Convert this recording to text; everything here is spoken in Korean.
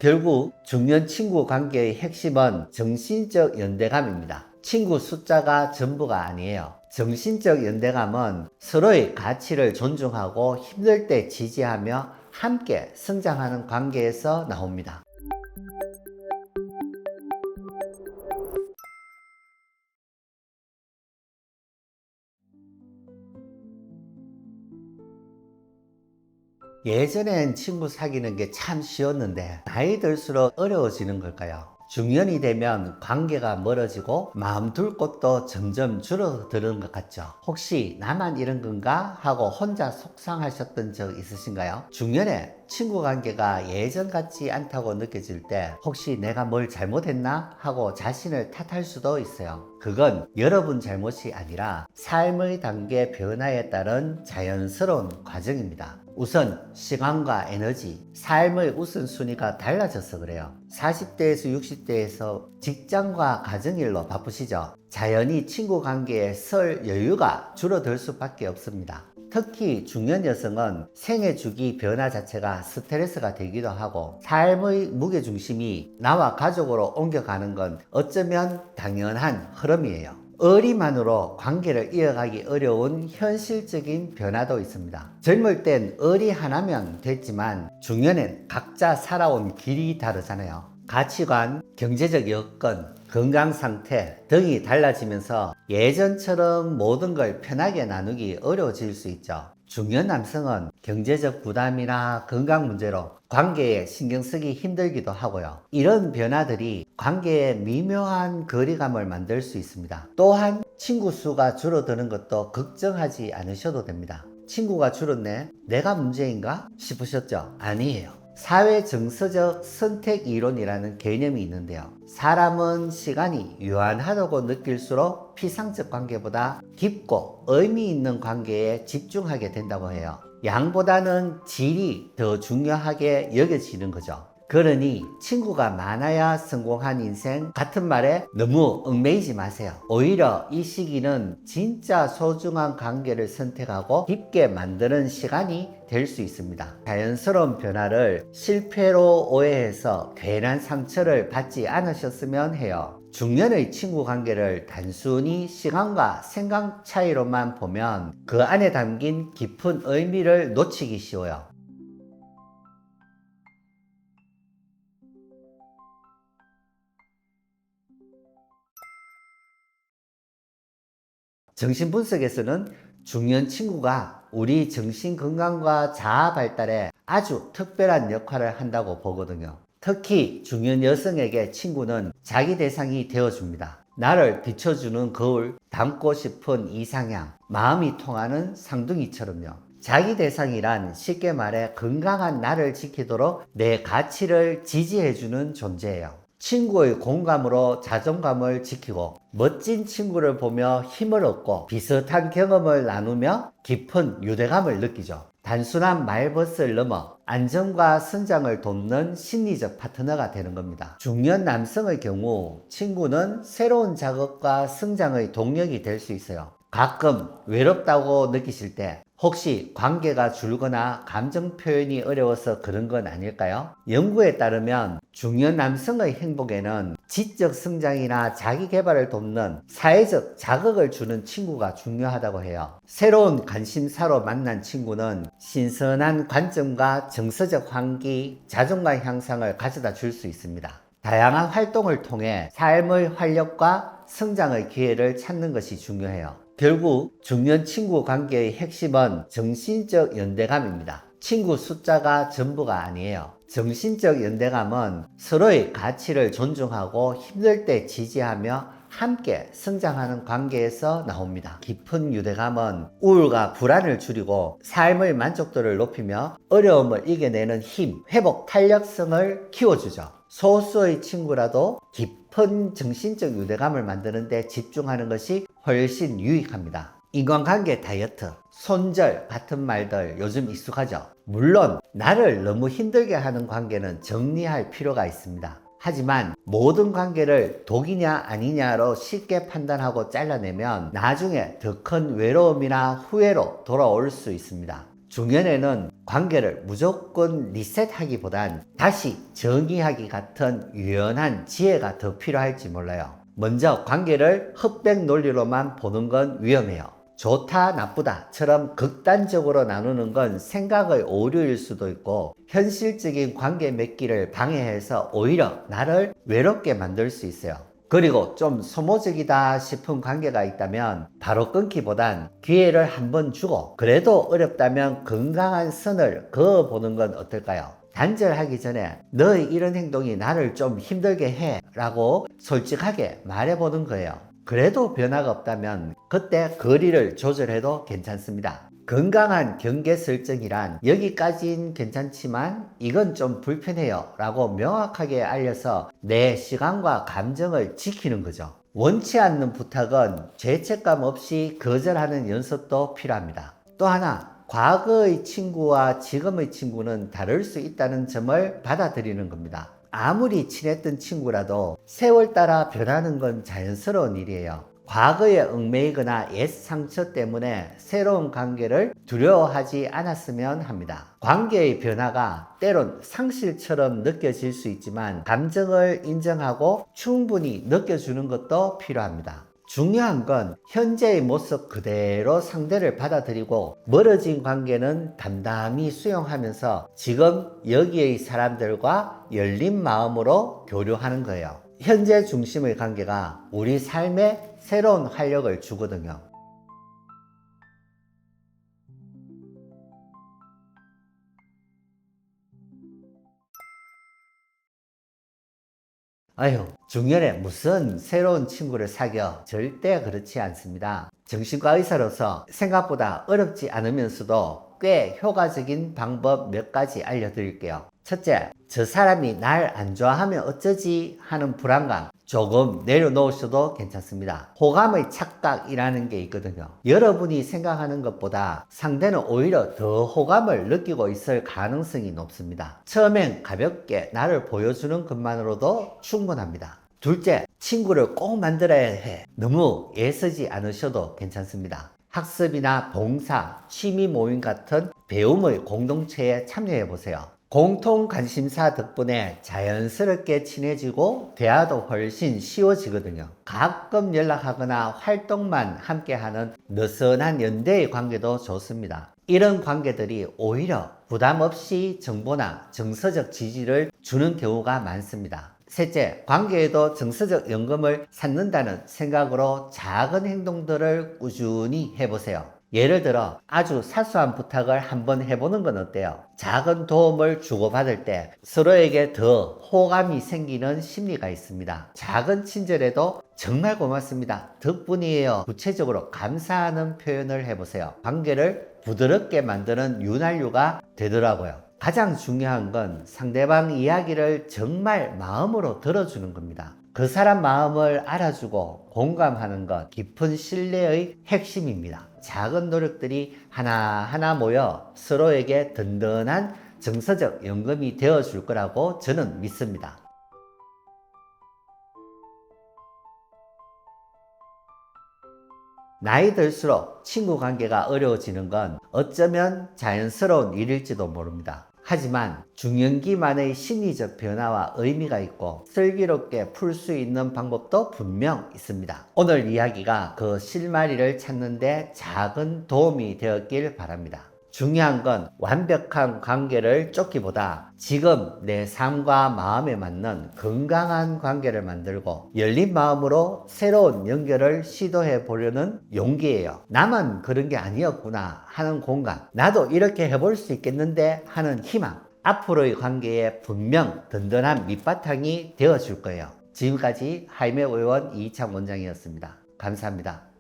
결국 중년 친구 관계의 핵심은 정신적 연대감입니다. 친구 숫자가 전부가 아니에요. 정신적 연대감은 서로의 가치를 존중하고 힘들 때 지지하며 함께 성장하는 관계에서 나옵니다. 예전엔 친구 사귀는 게 참 쉬웠는데 나이 들수록 어려워지는 걸까요? 중년이 되면 관계가 멀어지고 마음 둘 곳도 점점 줄어드는 것 같죠. 혹시 나만 이런 건가 하고 혼자 속상하셨던 적 있으신가요? 중년에 친구 관계가 예전 같지 않다고 느껴질 때 혹시 내가 뭘 잘못했나 하고 자신을 탓할 수도 있어요. 그건 여러분 잘못이 아니라 삶의 단계 변화에 따른 자연스러운 과정입니다. 우선 시간과 에너지, 삶의 우선순위가 달라져서 그래요. 40대에서 60대에서 직장과 가정일로 바쁘시죠? 자연히 친구 관계에 설 여유가 줄어들 수밖에 없습니다. 특히 중년 여성은 생애 주기 변화 자체가 스트레스가 되기도 하고 삶의 무게중심이 나와 가족으로 옮겨가는 건 어쩌면 당연한 흐름이에요. 의리만으로 관계를 이어가기 어려운 현실적인 변화도 있습니다. 젊을 땐 의리 하나면 됐지만 중년엔 각자 살아온 길이 다르잖아요. 가치관, 경제적 여건, 건강 상태 등이 달라지면서 예전처럼 모든 걸 편하게 나누기 어려워질 수 있죠. 중년 남성은 경제적 부담이나 건강 문제로 관계에 신경 쓰기 힘들기도 하고요. 이런 변화들이 관계에 미묘한 거리감을 만들 수 있습니다. 또한 친구 수가 줄어드는 것도 걱정하지 않으셔도 됩니다. 친구가 줄었네? 내가 문제인가? 싶으셨죠? 아니에요. 사회 정서적 선택 이론이라는 개념이 있는데요. 사람은 시간이 유한하다고 느낄수록 피상적 관계보다 깊고 의미 있는 관계에 집중하게 된다고 해요. 양보다는 질이 더 중요하게 여겨지는 거죠. 그러니 친구가 많아야 성공한 인생 같은 말에 너무 얽매이지 마세요. 오히려 이 시기는 진짜 소중한 관계를 선택하고 깊게 만드는 시간이 될 수 있습니다. 자연스러운 변화를 실패로 오해해서 괜한 상처를 받지 않으셨으면 해요. 중년의 친구 관계를 단순히 시간과 생각 차이로만 보면 그 안에 담긴 깊은 의미를 놓치기 쉬워요. 정신분석에서는 중년 친구가 우리 정신 건강과 자아 발달에 아주 특별한 역할을 한다고 보거든요. 특히 중년 여성에게 친구는 자기 대상이 되어줍니다. 나를 비춰주는 거울, 닮고 싶은 이상향, 마음이 통하는 쌍둥이처럼요. 자기 대상이란 쉽게 말해 건강한 나를 지키도록 내 가치를 지지해주는 존재예요. 친구의 공감으로 자존감을 지키고 멋진 친구를 보며 힘을 얻고 비슷한 경험을 나누며 깊은 유대감을 느끼죠. 단순한 말벗을 넘어 안정과 성장을 돕는 심리적 파트너가 되는 겁니다. 중년 남성의 경우 친구는 새로운 작업과 성장의 동력이 될 수 있어요. 가끔 외롭다고 느끼실 때 혹시 관계가 줄거나 감정 표현이 어려워서 그런 건 아닐까요? 연구에 따르면 중년 남성의 행복에는 지적 성장이나 자기 개발을 돕는 사회적 자극을 주는 친구가 중요하다고 해요. 새로운 관심사로 만난 친구는 신선한 관점과 정서적 환기, 자존감 향상을 가져다 줄 수 있습니다. 다양한 활동을 통해 삶의 활력과 성장의 기회를 찾는 것이 중요해요. 결국 중년 친구 관계의 핵심은 정신적 연대감입니다. 친구 숫자가 전부가 아니에요. 정신적 연대감은 서로의 가치를 존중하고 힘들 때 지지하며 함께 성장하는 관계에서 나옵니다. 깊은 유대감은 우울과 불안을 줄이고 삶의 만족도를 높이며 어려움을 이겨내는 힘, 회복 탄력성을 키워주죠. 소수의 친구라도 깊은 정신적 유대감을 만드는 데 집중하는 것이 훨씬 유익합니다. 인간관계 다이어트, 손절 같은 말들 요즘 익숙하죠? 물론 나를 너무 힘들게 하는 관계는 정리할 필요가 있습니다. 하지만 모든 관계를 독이냐 아니냐로 쉽게 판단하고 잘라내면 나중에 더 큰 외로움이나 후회로 돌아올 수 있습니다. 중년에는 관계를 무조건 리셋하기보단 다시 정의하기 같은 유연한 지혜가 더 필요할지 몰라요. 먼저 관계를 흑백 논리로만 보는 건 위험해요. 좋다 나쁘다처럼 극단적으로 나누는 건 생각의 오류일 수도 있고 현실적인 관계 맺기를 방해해서 오히려 나를 외롭게 만들 수 있어요. 그리고 좀 소모적이다 싶은 관계가 있다면 바로 끊기보단 기회를 한번 주고 그래도 어렵다면 건강한 선을 그어보는 건 어떨까요? 단절하기 전에 너의 이런 행동이 나를 좀 힘들게 해 라고 솔직하게 말해보는 거예요. 그래도 변화가 없다면 그때 거리를 조절해도 괜찮습니다. 건강한 경계 설정이란 여기까진 괜찮지만 이건 좀 불편해요 라고 명확하게 알려서 내 시간과 감정을 지키는 거죠. 원치 않는 부탁은 죄책감 없이 거절하는 연습도 필요합니다. 또 하나, 과거의 친구와 지금의 친구는 다를 수 있다는 점을 받아들이는 겁니다. 아무리 친했던 친구라도 세월 따라 변하는 건 자연스러운 일이에요. 과거에 얽매이거나 옛 상처 때문에 새로운 관계를 두려워하지 않았으면 합니다. 관계의 변화가 때론 상실처럼 느껴질 수 있지만 감정을 인정하고 충분히 느껴주는 것도 필요합니다. 중요한 건 현재의 모습 그대로 상대를 받아들이고 멀어진 관계는 담담히 수용하면서 지금 여기의 사람들과 열린 마음으로 교류하는 거예요. 현재 중심의 관계가 우리 삶에 새로운 활력을 주거든요. 아유, 중년에 무슨 새로운 친구를 사겨? 절대 그렇지 않습니다. 정신과 의사로서 생각보다 어렵지 않으면서도 꽤 효과적인 방법 몇 가지 알려드릴게요. 첫째, 저 사람이 날 안 좋아하면 어쩌지 하는 불안감 조금 내려놓으셔도 괜찮습니다. 호감의 착각이라는 게 있거든요. 여러분이 생각하는 것보다 상대는 오히려 더 호감을 느끼고 있을 가능성이 높습니다. 처음엔 가볍게 나를 보여주는 것만으로도 충분합니다. 둘째, 친구를 꼭 만들어야 해. 너무 애쓰지 않으셔도 괜찮습니다. 학습이나 봉사, 취미 모임 같은 배움의 공동체에 참여해 보세요. 공통 관심사 덕분에 자연스럽게 친해지고 대화도 훨씬 쉬워지거든요. 가끔 연락하거나 활동만 함께하는 느슨한 연대의 관계도 좋습니다. 이런 관계들이 오히려 부담 없이 정보나 정서적 지지를 주는 경우가 많습니다. 셋째, 관계에도 정서적 연금을 쌓는다는 생각으로 작은 행동들을 꾸준히 해보세요. 예를 들어 아주 사소한 부탁을 한번 해보는 건 어때요? 작은 도움을 주고받을 때 서로에게 더 호감이 생기는 심리가 있습니다. 작은 친절에도 정말 고맙습니다. 덕분이에요. 구체적으로 감사하는 표현을 해보세요. 관계를 부드럽게 만드는 윤활유가 되더라고요. 가장 중요한 건 상대방 이야기를 정말 마음으로 들어주는 겁니다. 그 사람 마음을 알아주고 공감하는 것, 깊은 신뢰의 핵심입니다. 작은 노력들이 하나하나 모여 서로에게 든든한 정서적 연금이 되어줄 거라고 저는 믿습니다. 나이 들수록 친구 관계가 어려워지는 건 어쩌면 자연스러운 일일지도 모릅니다. 하지만 중년기만의 심리적 변화와 의미가 있고 슬기롭게 풀 수 있는 방법도 분명 있습니다. 오늘 이야기가 그 실마리를 찾는 데 작은 도움이 되었길 바랍니다. 중요한 건 완벽한 관계를 쫓기보다 지금 내 삶과 마음에 맞는 건강한 관계를 만들고 열린 마음으로 새로운 연결을 시도해 보려는 용기예요. 나만 그런 게 아니었구나 하는 공감, 나도 이렇게 해볼 수 있겠는데 하는 희망, 앞으로의 관계에 분명 든든한 밑바탕이 되어줄 거예요. 지금까지 하이메 의원 이희창 원장이었습니다. 감사합니다.